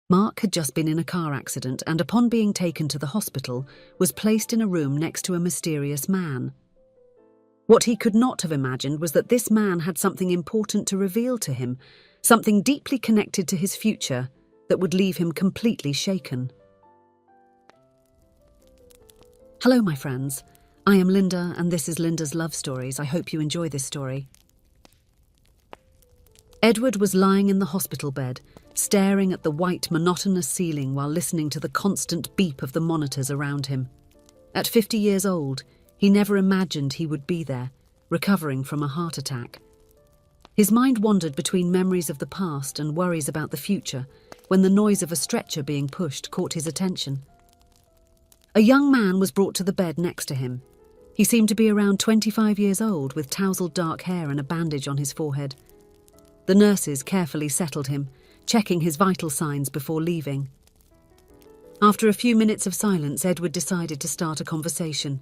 Mark had just been in a car accident and, upon being taken to the hospital, was placed in a room next to a mysterious man. What he could not have imagined was that this man had something important to reveal to him, something deeply connected to his future that would leave him completely shaken. Hello, my friends. I am Linda, and this is Linda's Love Stories. I hope you enjoy this story. Edward was lying in the hospital bed, staring at the white, monotonous ceiling while listening to the constant beep of the monitors around him. At 50 years old, he never imagined he would be there, recovering from a heart attack. His mind wandered between memories of the past and worries about the future when the noise of a stretcher being pushed caught his attention. A young man was brought to the bed next to him. He seemed to be around 25 years old, with tousled dark hair and a bandage on his forehead. The nurses carefully settled him, checking his vital signs before leaving. After a few minutes of silence, Edward decided to start a conversation.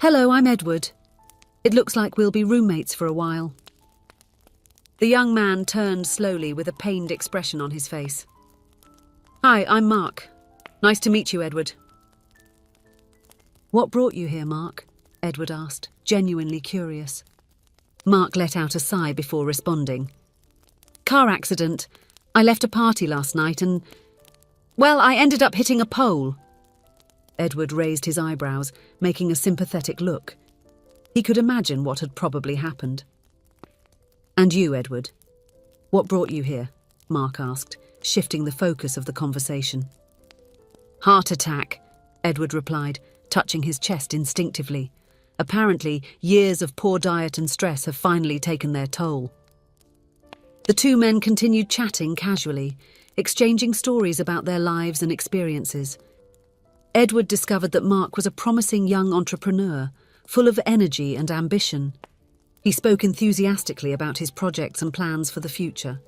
"Hello, I'm Edward. It looks like we'll be roommates for a while." The young man turned slowly with a pained expression on his face. "Hi, I'm Mark. Nice to meet you, Edward." "What brought you here, Mark?" Edward asked, genuinely curious. Mark let out a sigh before responding. "Car accident. I left a party last night and, well, I ended up hitting a pole." Edward raised his eyebrows, making a sympathetic look. He could imagine what had probably happened. "And you, Edward? What brought you here?" Mark asked, shifting the focus of the conversation. "Heart attack," Edward replied, touching his chest instinctively. Apparently, years of poor diet and stress have finally taken their toll. The two men continued chatting casually, exchanging stories about their lives and experiences. Edward discovered that Mark was a promising young entrepreneur, full of energy and ambition. He spoke enthusiastically about his projects and plans for the future.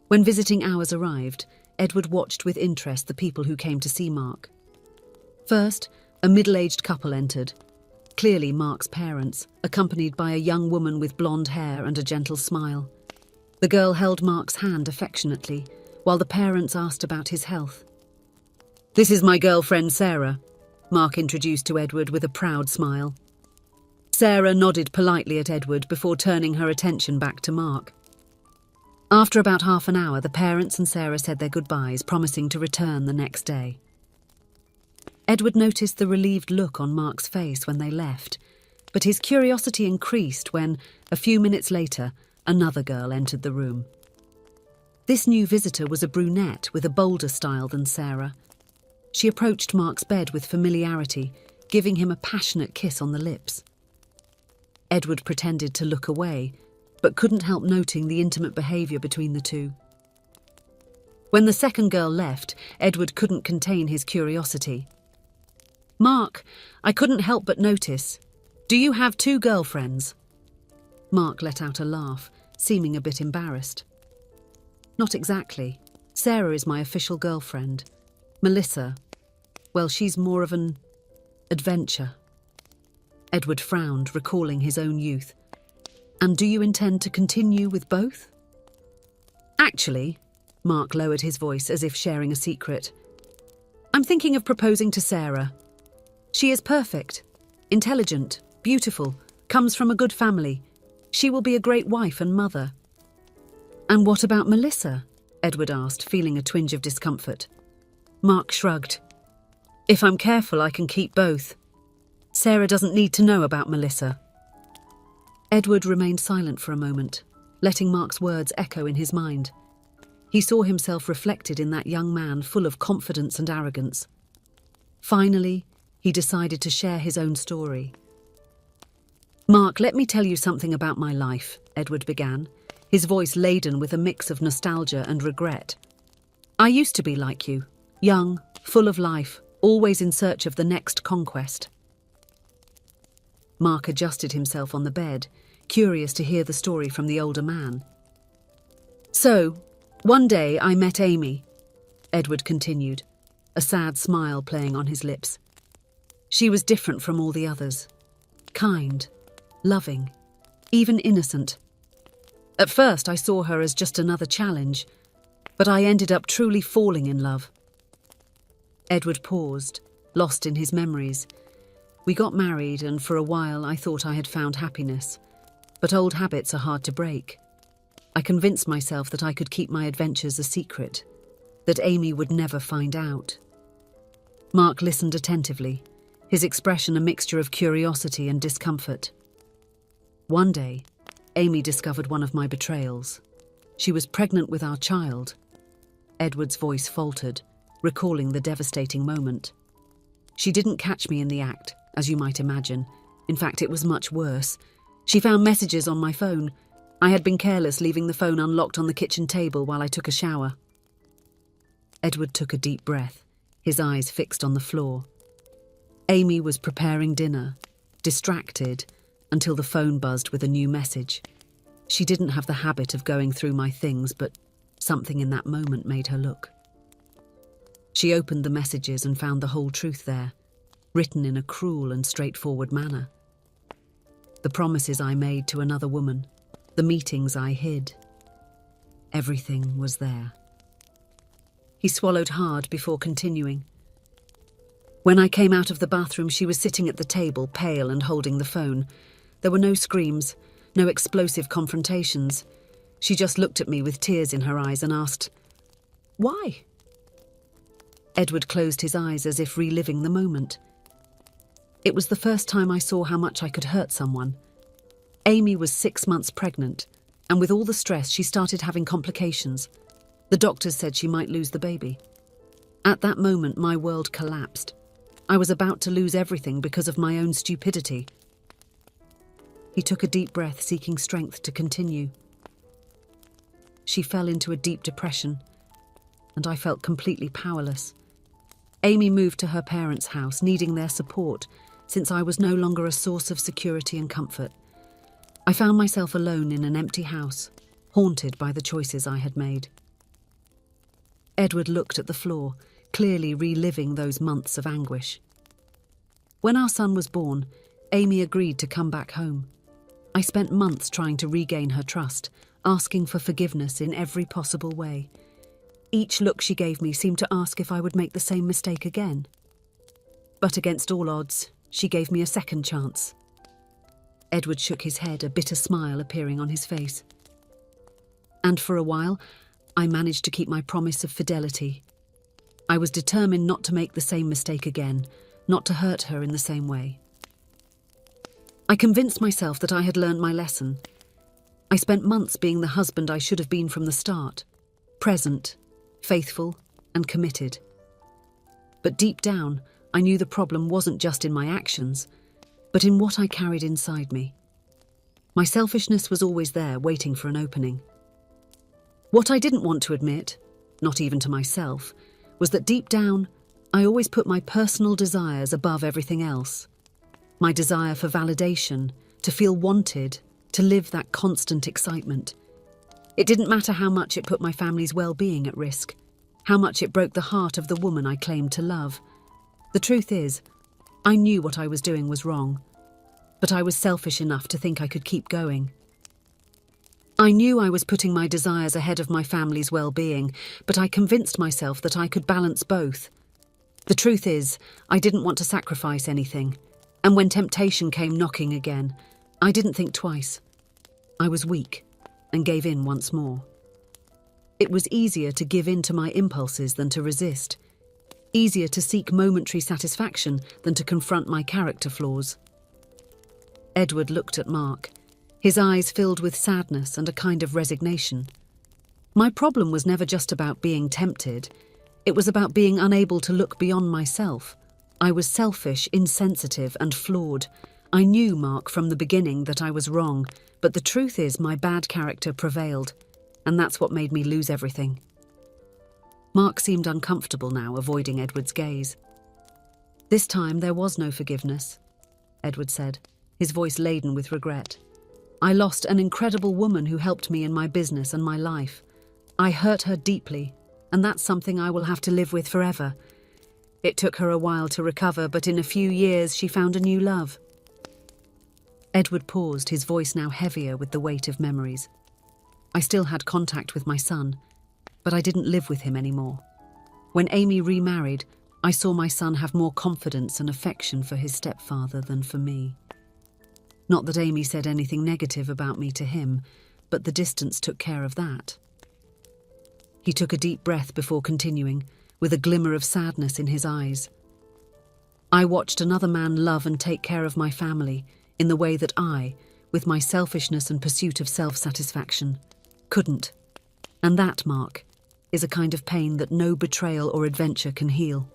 When visiting hours arrived, Edward watched with interest the people who came to see Mark. First, a middle-aged couple entered. Clearly Mark's parents, accompanied by a young woman with blonde hair and a gentle smile. The girl held Mark's hand affectionately, while the parents asked about his health. "This is my girlfriend Sarah," Mark introduced to Edward with a proud smile. Sarah nodded politely at Edward before turning her attention back to Mark. After about half an hour, the parents and Sarah said their goodbyes, promising to return the next day. Edward noticed the relieved look on Mark's face when they left, but his curiosity increased when, a few minutes later, another girl entered the room. This new visitor was a brunette with a bolder style than Sarah. She approached Mark's bed with familiarity, giving him a passionate kiss on the lips. Edward pretended to look away, but couldn't help noting the intimate behaviour between the two. When the second girl left, Edward couldn't contain his curiosity. "Mark, I couldn't help but notice. Do you have two girlfriends?" Mark let out a laugh, seeming a bit embarrassed. "Not exactly. Sarah is my official girlfriend. Melissa, well, she's more of an adventure." Edward frowned, recalling his own youth. "And do you intend to continue with both?" "Actually," Mark lowered his voice as if sharing a secret, "I'm thinking of proposing to Sarah. She is perfect, intelligent, beautiful, comes from a good family. She will be a great wife and mother." "And what about Melissa?" Edward asked, feeling a twinge of discomfort. Mark shrugged. "If I'm careful, I can keep both. Sarah doesn't need to know about Melissa." Edward remained silent for a moment, letting Mark's words echo in his mind. He saw himself reflected in that young man full of confidence and arrogance. Finally, he decided to share his own story. "Mark, let me tell you something about my life," Edward began, his voice laden with a mix of nostalgia and regret. "I used to be like you, young, full of life, always in search of the next conquest." Mark adjusted himself on the bed, curious to hear the story from the older man. "So, one day I met Amy," Edward continued, a sad smile playing on his lips. "She was different from all the others. Kind, loving, even innocent. At first I saw her as just another challenge, But I ended up truly falling in love. Edward paused, lost in his memories. We got married, and for a while I thought I had found happiness. But old habits are hard to break. I convinced myself that I could keep my adventures a secret, that Amy would never find out. Mark listened attentively, his expression a mixture of curiosity and discomfort. One day, Amy discovered one of my betrayals. She was pregnant with our child. Edward's voice faltered, recalling the devastating moment. She didn't catch me in the act, as you might imagine. In fact, it was much worse. She found messages on my phone. I had been careless, leaving the phone unlocked on the kitchen table while I took a shower. Edward took a deep breath, his eyes fixed on the floor. Amy was preparing dinner, distracted, until the phone buzzed with a new message. She didn't have the habit of going through my things, but something in that moment made her look. She opened the messages and found the whole truth there, written in a cruel and straightforward manner. The promises I made to another woman, the meetings I hid. Everything was there. He swallowed hard before continuing. When I came out of the bathroom, she was sitting at the table, pale and holding the phone. There were no screams, no explosive confrontations. She just looked at me with tears in her eyes and asked, "Why?" Edward closed his eyes as if reliving the moment. It was the first time I saw how much I could hurt someone. Amy was 6 months pregnant, and with all the stress, she started having complications. The doctors said she might lose the baby. At that moment, my world collapsed. I was about to lose everything because of my own stupidity. He took a deep breath, seeking strength to continue. She fell into a deep depression, and I felt completely powerless. Amy moved to her parents' house, needing their support, since I was no longer a source of security and comfort. I found myself alone in an empty house, haunted by the choices I had made. Edward looked at the floor, clearly reliving those months of anguish. When our son was born, Amy agreed to come back home. I spent months trying to regain her trust, asking for forgiveness in every possible way. Each look she gave me seemed to ask if I would make the same mistake again. But against all odds, she gave me a second chance. Edward shook his head, a bitter smile appearing on his face. And for a while, I managed to keep my promise of fidelity. I was determined not to make the same mistake again, not to hurt her in the same way. I convinced myself that I had learned my lesson. I spent months being the husband I should have been from the start, present, faithful, and committed. But deep down, I knew the problem wasn't just in my actions, but in what I carried inside me. My selfishness was always there, waiting for an opening. What I didn't want to admit, not even to myself, was that deep down, I always put my personal desires above everything else. My desire for validation, to feel wanted, to live that constant excitement. It didn't matter how much it put my family's well-being at risk, how much it broke the heart of the woman I claimed to love. The truth is, I knew what I was doing was wrong, but I was selfish enough to think I could keep going. I knew I was putting my desires ahead of my family's well-being, but I convinced myself that I could balance both. The truth is, I didn't want to sacrifice anything, and when temptation came knocking again, I didn't think twice. I was weak and gave in once more. It was easier to give in to my impulses than to resist, easier to seek momentary satisfaction than to confront my character flaws. Edward looked at Mark, his eyes filled with sadness and a kind of resignation. My problem was never just about being tempted. It was about being unable to look beyond myself. I was selfish, insensitive, and flawed. I knew, Mark, from the beginning that I was wrong, but the truth is my bad character prevailed, and that's what made me lose everything. Mark seemed uncomfortable now, avoiding Edward's gaze. This time there was no forgiveness, Edward said, his voice laden with regret. I lost an incredible woman who helped me in my business and my life. I hurt her deeply, and that's something I will have to live with forever. It took her a while to recover, but in a few years she found a new love. Edward paused, his voice now heavier with the weight of memories. I still had contact with my son. but I didn't live with him anymore. When Amy remarried, I saw my son have more confidence and affection for his stepfather than for me. Not that Amy said anything negative about me to him, but the distance took care of that. He took a deep breath before continuing, with a glimmer of sadness in his eyes. I watched another man love and take care of my family in the way that I, with my selfishness and pursuit of self-satisfaction, couldn't. And that, Mark, is a kind of pain that no betrayal or adventure can heal.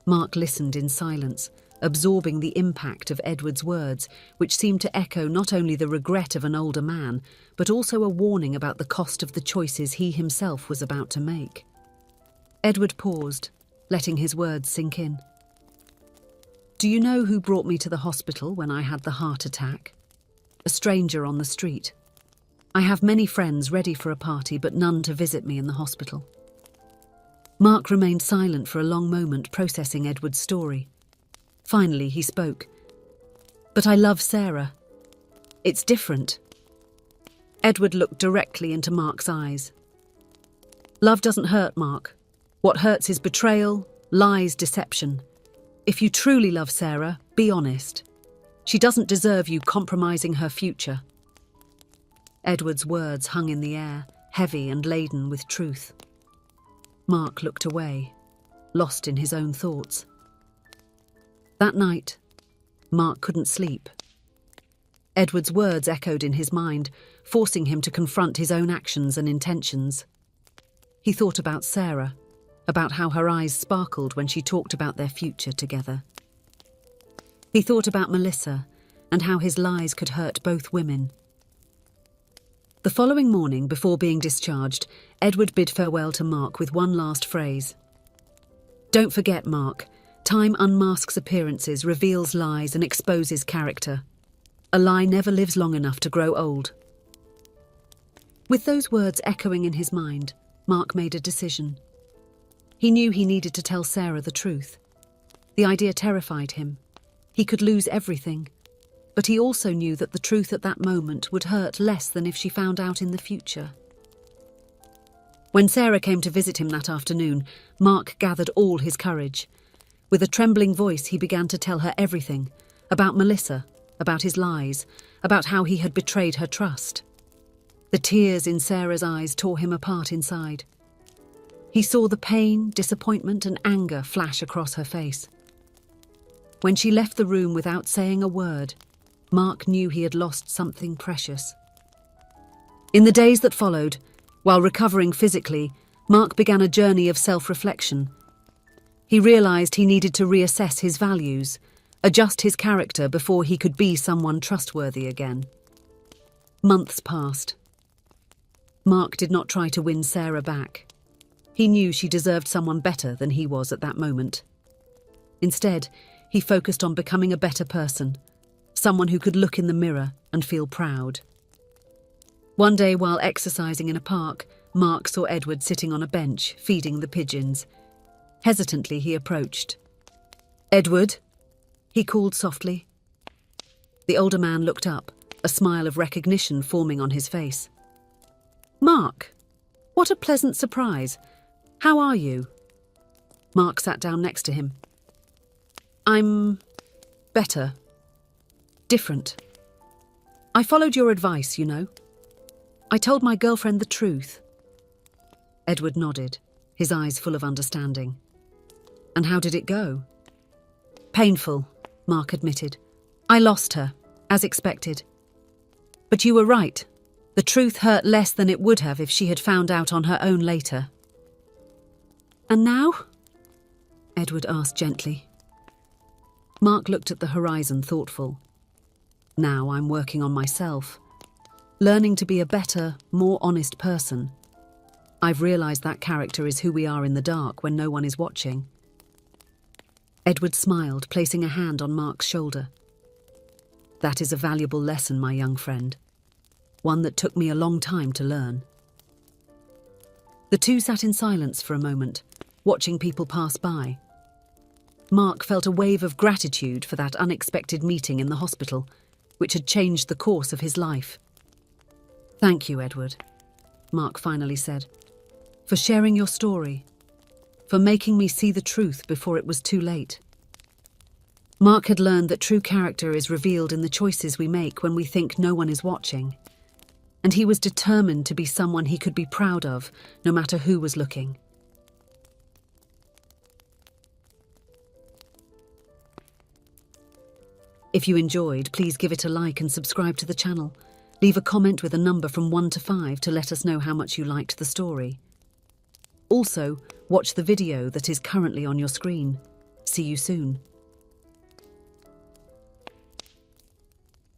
Mark listened in silence, absorbing the impact of Edward's words, which seemed to echo not only the regret of an older man, but also a warning about the cost of the choices he himself was about to make. Edward paused, letting his words sink in. Do you know who brought me to the hospital when I had the heart attack? A stranger on the street. I have many friends ready for a party, but none to visit me in the hospital. Mark remained silent for a long moment, processing Edward's story. Finally, he spoke. But I love Sarah. It's different. Edward looked directly into Mark's eyes. Love doesn't hurt, Mark. What hurts is betrayal, lies, deception. If you truly love Sarah, be honest. She doesn't deserve you compromising her future. Edward's words hung in the air, heavy and laden with truth. Mark looked away, lost in his own thoughts. That night, Mark couldn't sleep. Edward's words echoed in his mind, forcing him to confront his own actions and intentions. He thought about Sarah, about how her eyes sparkled when she talked about their future together. He thought about Melissa and how his lies could hurt both women. The following morning, before being discharged, Edward bid farewell to Mark with one last phrase. Don't forget, Mark, time unmasks appearances, reveals lies and exposes character. A lie never lives long enough to grow old. With those words echoing in his mind, Mark made a decision. He knew he needed to tell Sarah the truth. The idea terrified him. He could lose everything. But he also knew that the truth at that moment would hurt less than if she found out in the future. When Sarah came to visit him that afternoon, Mark gathered all his courage. With a trembling voice, he began to tell her everything, about Melissa, about his lies, about how he had betrayed her trust. The tears in Sarah's eyes tore him apart inside. He saw the pain, disappointment and anger flash across her face. When she left the room without saying a word, Mark knew he had lost something precious. In the days that followed, while recovering physically, Mark began a journey of self-reflection. He realised he needed to reassess his values, adjust his character before he could be someone trustworthy again. Months passed. Mark did not try to win Sarah back. He knew she deserved someone better than he was at that moment. Instead, he focused on becoming a better person, someone who could look in the mirror and feel proud. One day, while exercising in a park, Mark saw Edward sitting on a bench, feeding the pigeons. Hesitantly, he approached. "Edward," he called softly. The older man looked up, a smile of recognition forming on his face. "Mark, what a pleasant surprise. How are you?" Mark sat down next to him. "I'm better. Different. I followed your advice, you know. I told my girlfriend the truth." Edward nodded, his eyes full of understanding. "And how did it go?" "Painful," Mark admitted. "I lost her, as expected. But you were right. The truth hurt less than it would have if she had found out on her own later." "And now?" Edward asked gently. Mark looked at the horizon, thoughtful. "Now I'm working on myself, learning to be a better, more honest person. I've realised that character is who we are in the dark when no one is watching." Edward smiled, placing a hand on Mark's shoulder. "That is a valuable lesson, my young friend. One that took me a long time to learn." The two sat in silence for a moment, watching people pass by. Mark felt a wave of gratitude for that unexpected meeting in the hospital, which had changed the course of his life. "Thank you, Edward. Mark finally said. "For sharing your story. For making me see the truth before it was too late." Mark had learned that true character is revealed in the choices we make when we think no one is watching. And he was determined to be someone he could be proud of, no matter who was looking. If you enjoyed, please give it a like and subscribe to the channel. Leave a comment with a number from 1 to 5 to let us know how much you liked the story. Also, watch the video that is currently on your screen. See you soon.